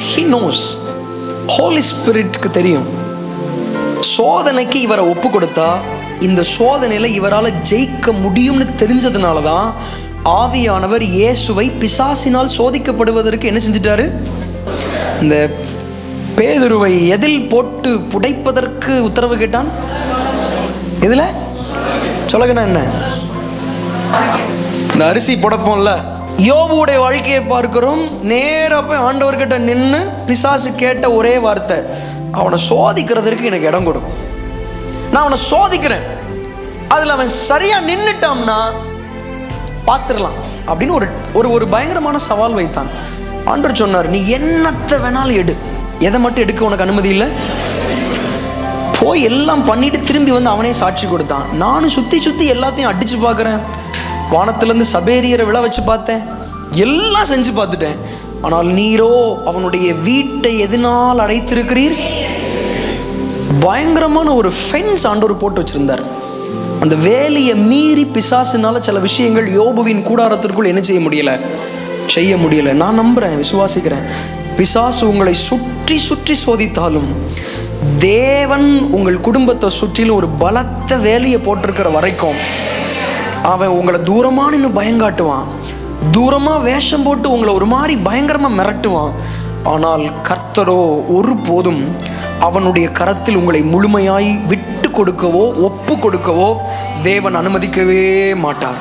he knows, Holi ஸ்பிரிட்க்கு தெரியும், சோதனைக்கு இவரை ஒப்பு கொடுத்தா இந்த சோதனையில இவரால் ஜெயிக்க முடியும்னு தெரிஞ்சதுனால தான் ஆவியானவர் இயேசுவை பிசாசினால் சோதிக்கப்படுவதற்கு என்ன செஞ்சிட்டாரு? இந்த பேதுருவை எதில் போட்டு புடைப்பதற்கு உத்தரவு கேட்டான்? எதுல சொல்லுங்கண்ணா? என்ன இந்த அரிசி புடைப்போம்ல, யோபுடைய வாழ்க்கையை பார்க்கிறோம். நேராக போய் ஆண்டவர்கிட்ட நின்று பிசாசு கேட்ட ஒரே வார்த்தை, அவனை சோதிக்கிறதுக்கு எனக்கு இடம் கொடு, நான் அவனை சோதிக்கிறேன், அதில் அவன் சரியா நின்றுட்டான்னா பார்த்துடலாம் அப்படின்னு ஒரு பயங்கரமான சவால் வைத்தான். ஆண்டவர் சொன்னார், நீ என்னத்தை வேணாலும் எடு, எதை மட்டும் எடுக்க உனக்கு அனுமதி இல்லை. போய் எல்லாம் பண்ணிட்டு திரும்பி வந்து அவனே சாட்சி கொடுத்தான். நானும் சுற்றி எல்லாத்தையும் அடித்து பார்க்குறேன், வானத்திலேருந்து சபேரியரை விழ வச்சு பார்த்தேன், எல்லாம் செஞ்சு பார்த்துட்டேன், ஆனால் நீரோ அவனுடைய வீட்டை எதனால் அடைத்திருக்கிறீர்? பயங்கரமான ஒரு ஃபென்ஸ் ஆண்டவர் போட்டு வச்சிருந்தார். அந்த வேலையை மீறி பிசாசுனால சில விஷயங்கள் யோபுவின் கூடாரத்திற்குள் என்ன செய்ய முடியல. நான் நம்புறேன், விசுவாசிக்கிறேன், பிசாசு உங்களை சுற்றி சுற்றி சோதித்தாலும் தேவன் உங்கள் குடும்பத்தை சுற்றிலும் ஒரு பலத்த வேலையை போட்டிருக்கிற வரைக்கும் அவன் உங்களை தூரமாக நின்று பயங்காட்டுவான், தூரமாக வேஷம் போட்டு உங்களை ஒரு மாதிரி பயங்கரமாக மிரட்டுவான். ஆனால் கர்த்தரோ ஒருபோதும் அவனுடைய கரத்தில் உங்களை முழுமையாய் விட்டு கொடுக்கவோ ஒப்பு கொடுக்கவோ தேவன் அனுமதிக்கவே மாட்டார்.